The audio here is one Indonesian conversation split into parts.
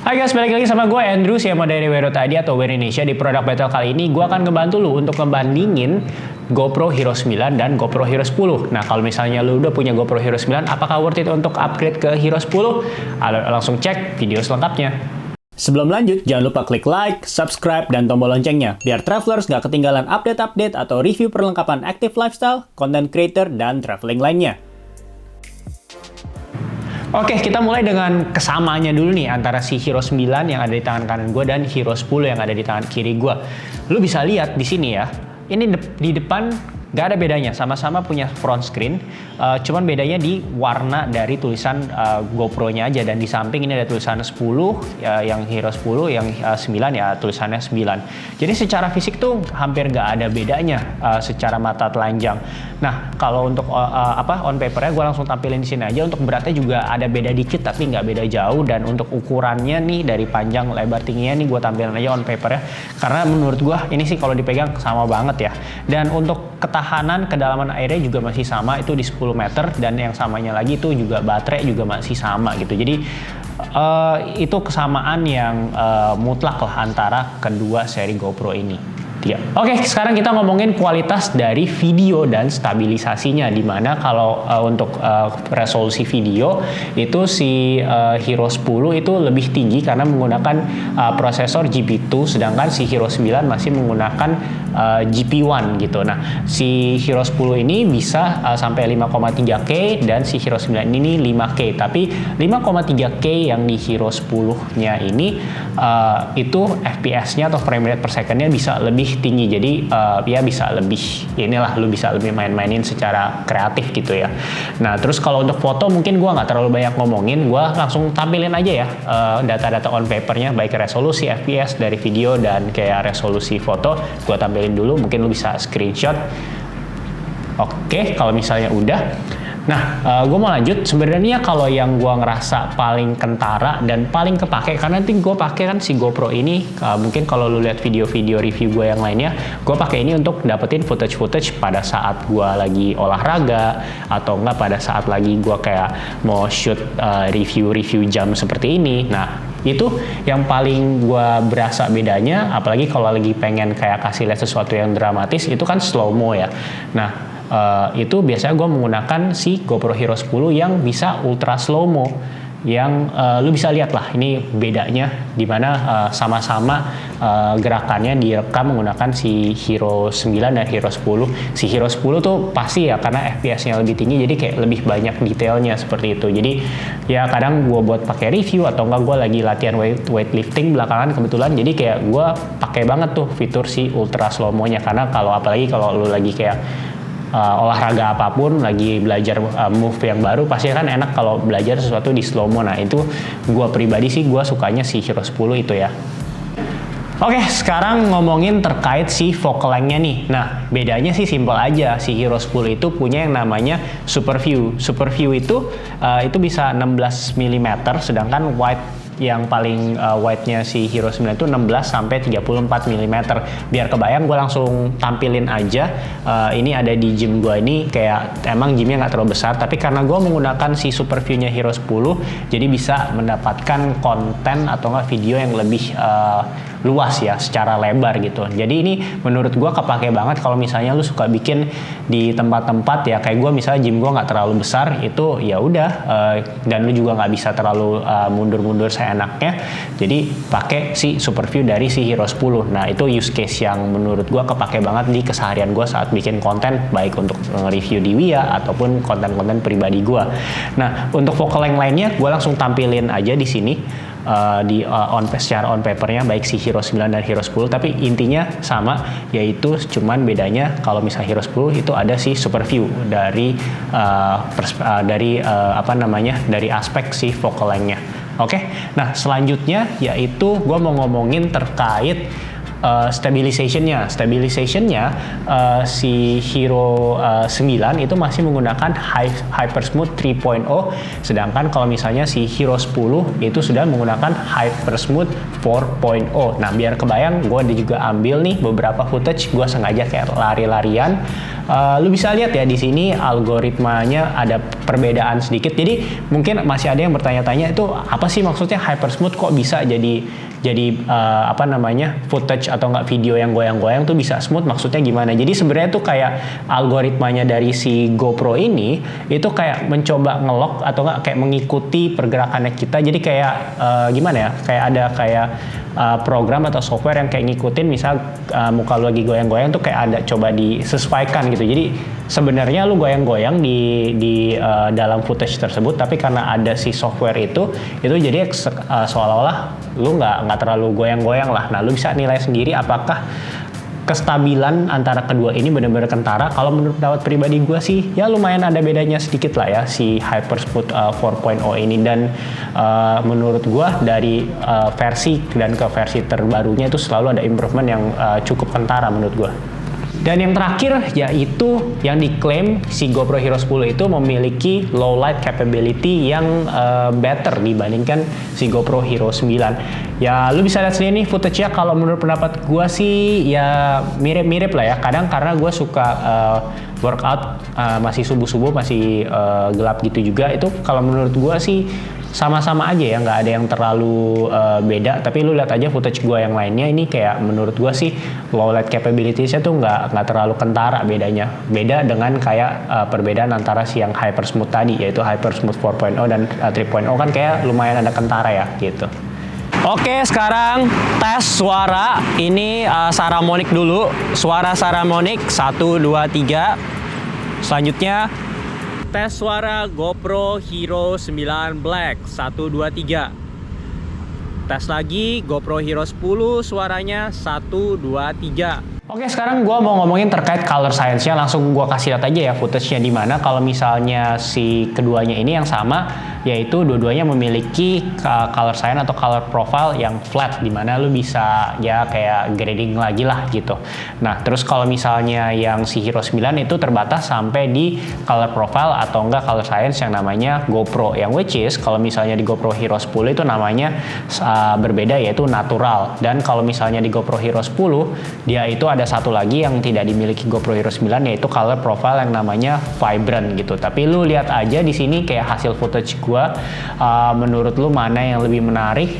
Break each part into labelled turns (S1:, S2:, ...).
S1: Hai guys, balik lagi sama gue Andrew, CMO dari Wear.id atau Wear Indonesia. Di produk battle kali ini gue akan ngebantu lu untuk ngebandingin GoPro Hero 9 dan GoPro Hero 10. Nah, kalau misalnya lu udah punya GoPro Hero 9, apakah worth it untuk upgrade ke Hero 10? Langsung cek video selengkapnya. Sebelum lanjut, jangan lupa klik like, subscribe, dan tombol loncengnya, biar travelers gak ketinggalan update-update atau review perlengkapan active lifestyle, content creator, dan traveling lainnya. Oke, kita mulai dengan kesamaannya dulu nih antara si Hero 9 yang ada di tangan kanan gue dan Hero 10 yang ada di tangan kiri gue. Lu bisa lihat di sini ya, ini di depan gak ada bedanya, sama-sama punya front screen, cuman bedanya di warna dari tulisan GoPro-nya aja, dan di samping ini ada tulisan 10, yang Hero 10, yang 9 ya tulisannya 9. Jadi secara fisik tuh hampir gak ada bedanya secara mata telanjang. Nah, kalau untuk on paper-nya gue langsung tampilin di sini aja. Untuk beratnya juga ada beda dikit tapi nggak beda jauh, dan untuk ukurannya nih dari panjang lebar tingginya nih gue tampilin aja on paper-nya, karena menurut gue ini sih kalau dipegang sama banget ya. Dan untuk ketahanan kedalaman airnya juga masih sama, itu di 10 meter, dan yang samanya lagi itu juga baterai juga masih sama gitu. Jadi itu kesamaan yang mutlak lah antara kedua seri GoPro ini. Oke, sekarang kita ngomongin kualitas dari video dan stabilisasinya, dimana kalau untuk resolusi video itu si Hero 10 itu lebih tinggi karena menggunakan prosesor GP2, sedangkan si Hero 9 masih menggunakan GP1 gitu. Nah, si Hero 10 ini bisa sampai 5,3K dan si Hero 9 ini 5K, tapi 5,3K yang di Hero 10-nya ini itu FPS-nya atau frame rate per second-nya bisa lebih tinggi, jadi ya bisa lebih, inilah lu bisa lebih main-mainin secara kreatif gitu ya. Nah, terus kalau untuk foto mungkin gua nggak terlalu banyak ngomongin, gua langsung tampilin aja ya data-data on papernya, baik resolusi FPS dari video dan kayak resolusi foto. Gua tampilin dulu, mungkin lu bisa screenshot. Oke, kalau misalnya udah. Nah, gue mau lanjut. Sebenarnya kalau yang gue ngerasa paling kentara dan paling kepake, karena nanti gue pakai kan si GoPro ini, mungkin kalau lu lihat video-video review gue yang lainnya, gue pakai ini untuk dapetin footage pada saat gue lagi olahraga, atau enggak pada saat lagi gue kayak mau shoot review jam seperti ini. Nah, itu yang paling gue berasa bedanya, apalagi kalau lagi pengen kayak kasih lihat sesuatu yang dramatis, itu kan slow mo ya. Nah, itu biasanya gue menggunakan si GoPro Hero 10 yang bisa ultra slow mo, yang lu bisa lihat lah ini bedanya, dimana sama-sama gerakannya direkam menggunakan si Hero 9 dan Hero 10. Si Hero 10 tuh pasti ya, karena FPS-nya lebih tinggi, jadi kayak lebih banyak detailnya seperti itu. Jadi ya kadang gue buat pakai review, atau enggak gue lagi latihan weightlifting belakangan kebetulan, jadi kayak gue pakai banget tuh fitur si ultra slow mo-nya, karena apalagi kalau lu lagi kayak olahraga apapun, lagi belajar move yang baru, pasti kan enak kalau belajar sesuatu di slow mo. Nah, itu gue pribadi sih gue sukanya si Hero 10 itu ya. Oke, sekarang ngomongin terkait si focal length-nya nih. Nah, bedanya sih simple aja. Si Hero 10 itu punya yang namanya Super View. Super View itu bisa 16 mm, sedangkan wide yang paling wide-nya si Hero 9 itu 16 sampai 34 mm. Biar kebayang, gue langsung tampilin aja. Ini ada di gym gue ini, kayak emang gymnya nggak terlalu besar, tapi karena gue menggunakan si Super View-nya Hero 10, jadi bisa mendapatkan konten atau nggak video yang lebih luas ya, secara lebar gitu. Jadi ini menurut gue kepake banget kalau misalnya lu suka bikin di tempat-tempat ya, kayak gue misalnya gym gue nggak terlalu besar, itu ya udah, dan lu juga nggak bisa terlalu mundur-mundur seenaknya, jadi pakai si Super View dari si Hero 10. Nah, itu use case yang menurut gue kepake banget di keseharian gue saat bikin konten, baik untuk review di Wia ataupun konten-konten pribadi gue. Nah, untuk focal length lainnya gue langsung tampilin aja di sini. Secara on papernya, baik si Hero 9 dan Hero 10, tapi intinya sama, yaitu cuman bedanya kalau misalnya Hero 10 itu ada si Super View dari dari aspek si focal length-nya. Oke, nah selanjutnya yaitu gue mau ngomongin terkait stabilization-nya. Stabilization-nya si Hero 9 itu masih menggunakan Hypersmooth 3.0, sedangkan kalau misalnya si Hero 10 itu sudah menggunakan Hypersmooth 4.0. Nah, biar kebayang, gue juga ambil nih beberapa footage, gue sengaja kayak lari-larian. Lu bisa lihat ya di sini algoritmanya ada perbedaan sedikit. Jadi mungkin masih ada yang bertanya-tanya itu apa sih maksudnya hyper smooth, kok bisa jadi apa namanya footage atau enggak video yang goyang-goyang tuh bisa smooth, maksudnya gimana? Jadi sebenarnya tuh kayak algoritmanya dari si GoPro ini itu kayak mencoba ngelok atau enggak kayak mengikuti pergerakannya kita. Jadi kayak gimana ya? Kayak ada kayak program atau software yang kayak ngikutin, misal muka lu lagi goyang-goyang tuh kayak ada coba disesuaikan gitu. Jadi sebenarnya lu goyang-goyang di dalam footage tersebut, tapi karena ada si software itu jadi seolah-olah lu nggak terlalu goyang-goyang lah. Nah, lu bisa nilai sendiri apakah kestabilan antara kedua ini benar-benar kentara. Kalau menurut pendapat pribadi gue sih ya lumayan ada bedanya sedikit lah ya si Hypersmooth 4.0 ini, dan menurut gue dari versi dan ke versi terbarunya itu selalu ada improvement yang cukup kentara menurut gue. Dan yang terakhir yaitu yang diklaim si GoPro Hero 10 itu memiliki low light capability yang better dibandingkan si GoPro Hero 9. Ya lu bisa lihat sendiri nih footage-nya, kalau menurut pendapat gue sih ya mirip-mirip lah ya. Kadang karena gue suka workout masih subuh-subuh, masih gelap gitu juga, itu kalau menurut gue sih sama-sama aja ya, nggak ada yang terlalu beda. Tapi lu lihat aja footage gue yang lainnya, ini kayak menurut gue sih low light capability-nya tuh nggak terlalu kentara bedanya. Beda dengan kayak perbedaan antara si yang Hypersmooth tadi, yaitu Hypersmooth 4.0 dan 3.0 kan kayak lumayan ada kentara ya gitu. Oke, sekarang tes suara. Ini Saramonic dulu. Suara Saramonic 1, 2, 3. Selanjutnya tes suara GoPro Hero 9 Black 1, 2, 3. Tes lagi GoPro Hero 10 suaranya 1, 2, 3. Oke, sekarang gue mau ngomongin terkait color science-nya. Langsung gue kasih lihat aja ya footage-nya di mana. Kalau misalnya si keduanya ini yang sama, yaitu dua-duanya memiliki color science atau color profile yang flat, di mana lu bisa ya kayak grading lagi lah gitu. Nah, terus kalau misalnya yang si Hero 9 itu terbatas sampai di color profile atau enggak color science yang namanya GoPro, yang which is kalau misalnya di GoPro Hero 10 itu namanya berbeda, yaitu natural. Dan kalau misalnya di GoPro Hero 10 dia itu ada satu lagi yang tidak dimiliki GoPro Hero 9, yaitu color profile yang namanya vibrant gitu. Tapi lu lihat aja di sini kayak hasil footage gua, menurut lu mana yang lebih menarik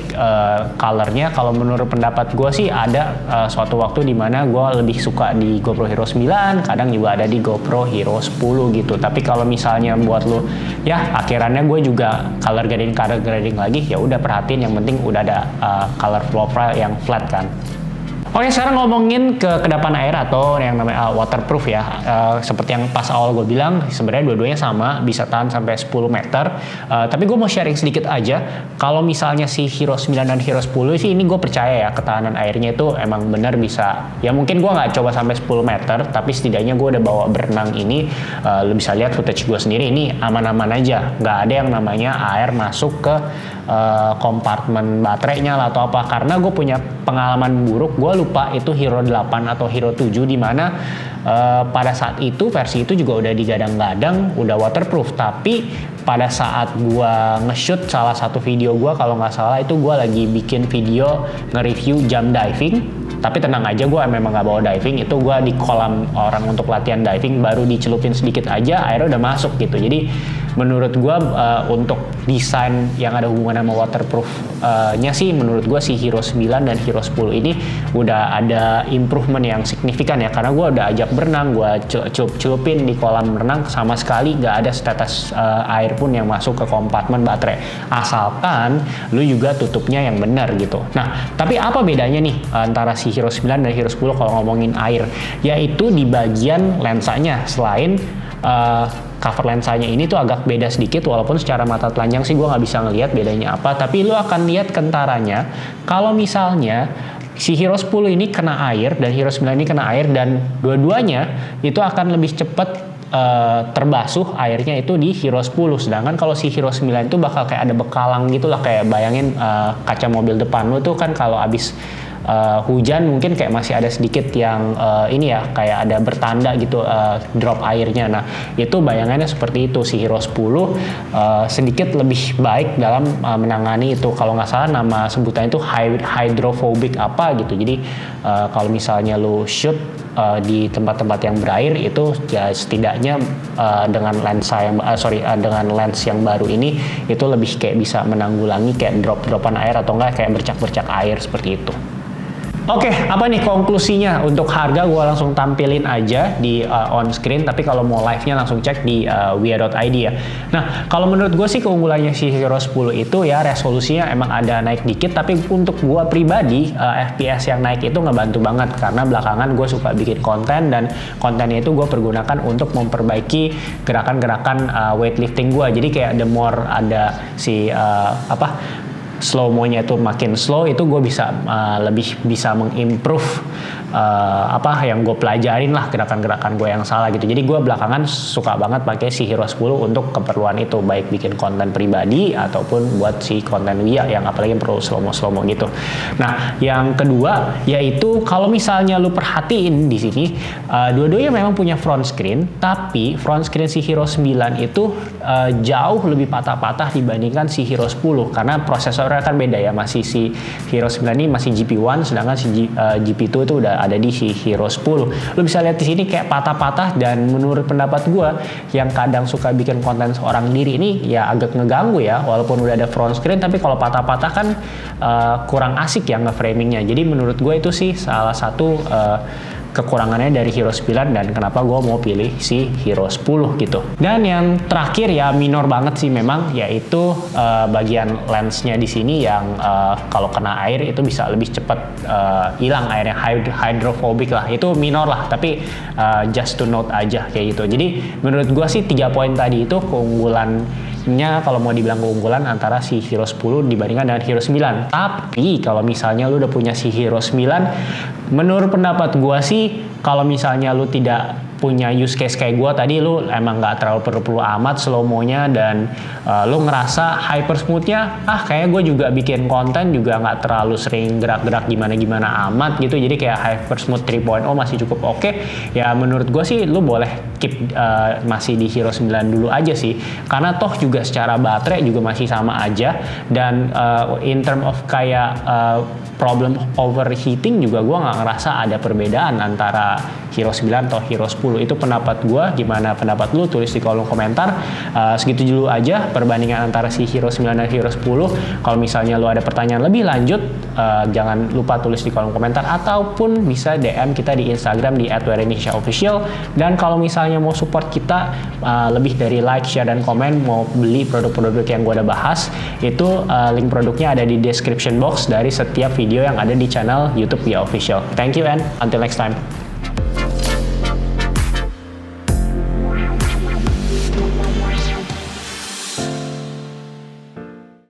S1: colornya? Kalau menurut pendapat gua sih ada suatu waktu di mana gua lebih suka di GoPro Hero 9, kadang juga ada di GoPro Hero 10 gitu. Tapi kalau misalnya buat lu ya akhirannya gue juga color grading lagi, ya udah perhatiin yang penting udah ada color profile yang flat kan. Oke, sekarang ngomongin ke kedapan air atau yang namanya waterproof ya. Seperti yang pas awal gue bilang, sebenarnya dua-duanya sama, bisa tahan sampai 10 meter. Tapi gue mau sharing sedikit aja. Kalau misalnya si Hero 9 dan Hero 10 sih, ini gue percaya ya ketahanan airnya itu emang benar bisa. Ya mungkin gue nggak coba sampai 10 meter, tapi setidaknya gue udah bawa berenang ini. Lu bisa lihat footage gue sendiri, ini aman-aman aja. Nggak ada yang namanya air masuk ke kompartemen baterainya lah atau apa. Karena gue punya pengalaman buruk, gue lupa itu Hero 8 atau Hero 7 di mana pada saat itu versi itu juga udah digadang-gadang udah waterproof, tapi pada saat gua nge-shoot salah satu video gua, kalau nggak salah itu gua lagi bikin video nge-review jam diving. Tapi tenang aja, gue memang nggak bawa diving, itu gue di kolam orang untuk latihan diving, baru dicelupin sedikit aja airnya udah masuk gitu. Jadi menurut gue untuk desain yang ada hubungan sama waterproof-nya sih menurut gue si Hero 9 dan Hero 10 ini udah ada improvement yang signifikan ya, karena gue udah ajak berenang, gue celupin di kolam renang, sama sekali nggak ada tetes air pun yang masuk ke kompartemen baterai, asalkan lu juga tutupnya yang benar gitu. Nah, tapi apa bedanya nih antara si Hero 9 dan Hero 10 kalau ngomongin air? Yaitu di bagian lensanya. Selain cover lensanya ini tuh agak beda sedikit, walaupun secara mata telanjang sih gue nggak bisa ngelihat bedanya apa, tapi lu akan lihat kentaranya kalau misalnya si Hero 10 ini kena air dan Hero 9 ini kena air, dan dua-duanya itu akan lebih cepat terbasuh airnya itu di Hero 10. Sedangkan kalau si Hero 9 itu bakal kayak ada bekalang gitu lah, kayak bayangin kaca mobil depan lu tuh kan kalau abis hujan mungkin kayak masih ada sedikit yang ini ya, kayak ada bertanda gitu drop airnya. Nah itu bayangannya seperti itu, si Hero 10 sedikit lebih baik dalam menangani itu. Kalau nggak salah nama sebutannya itu hydrophobic apa gitu. Jadi kalau misalnya lu shoot di tempat-tempat yang berair itu ya setidaknya dengan dengan lens yang baru ini itu lebih kayak bisa menanggulangi kayak drop-dropan air atau enggak kayak bercak-bercak air seperti itu. Oke, apa nih konklusinya? Untuk harga gue langsung tampilin aja di on screen, tapi kalau mau live-nya langsung cek di wia.id ya. Nah, kalau menurut gue sih keunggulannya si Hero 10 itu ya resolusinya emang ada naik dikit, tapi untuk gue pribadi FPS yang naik itu ngebantu banget karena belakangan gue suka bikin konten dan kontennya itu gue pergunakan untuk memperbaiki gerakan-gerakan weightlifting gue. Jadi kayak the more ada si slow mo-nya itu makin slow, itu gue bisa lebih bisa mengimprove yang gue pelajarin lah gerakan-gerakan gue yang salah gitu. Jadi gue belakangan suka banget pakai si Hero 10 untuk keperluan itu, baik bikin konten pribadi ataupun buat si konten Wia yang apalagi perlu slow mo gitu. Nah yang kedua yaitu kalau misalnya lu perhatiin di sini dua-duanya memang punya front screen, tapi front screen si Hero 9 itu jauh lebih patah-patah dibandingkan si Hero 10 karena prosesornya kan beda ya. Masih si Hero 9 ini masih GP1 sedangkan si GP2 itu udah ada di si Hero 10. Lu bisa lihat di sini kayak patah-patah, dan menurut pendapat gue yang kadang suka bikin konten seorang diri ini ya agak ngeganggu ya, walaupun udah ada front screen tapi kalau patah-patah kan kurang asik ya nge-framingnya. Jadi menurut gue itu sih salah satu kekurangannya dari Hero 9 dan kenapa gue mau pilih si Hero 10 gitu. Dan yang terakhir ya minor banget sih memang, yaitu bagian lensnya di sini yang kalau kena air itu bisa lebih cepat hilang airnya, hydrophobic lah, itu minor lah, tapi just to note aja kayak gitu. Jadi menurut gue sih 3 poin tadi itu keunggulannya kalau mau dibilang keunggulan antara si Hero 10 dibandingkan dengan Hero 9. Tapi kalau misalnya lu udah punya si Hero 9, menurut pendapat gue sih kalau misalnya lu tidak punya use case kayak gue tadi, lu emang nggak terlalu perlu amat slow mo-nya dan lu ngerasa hyper smooth-nya kayak gue juga bikin konten juga nggak terlalu sering gerak-gerak gimana-gimana amat gitu, jadi kayak hyper smooth 3.0 masih cukup oke. Ya menurut gue sih lu boleh keep masih di Hero 9 dulu aja sih, karena toh juga secara baterai juga masih sama aja, dan in term of kayak problem overheating juga gue nggak ngerasa ada perbedaan antara Hero 9 atau Hero 10. Itu pendapat gue. Gimana pendapat lu? Tulis di kolom komentar. Segitu dulu aja perbandingan antara si Hero 9 dan Hero 10. Kalau misalnya lu ada pertanyaan lebih lanjut, jangan lupa tulis di kolom komentar ataupun bisa DM kita di Instagram di @wearindonesiaofficial. Dan kalau misalnya mau support kita lebih dari like, share, dan komen, mau beli produk-produk yang gue udah bahas, itu link produknya ada di description box dari setiap video yang ada di channel YouTube Wia Official. Thank you and until next time.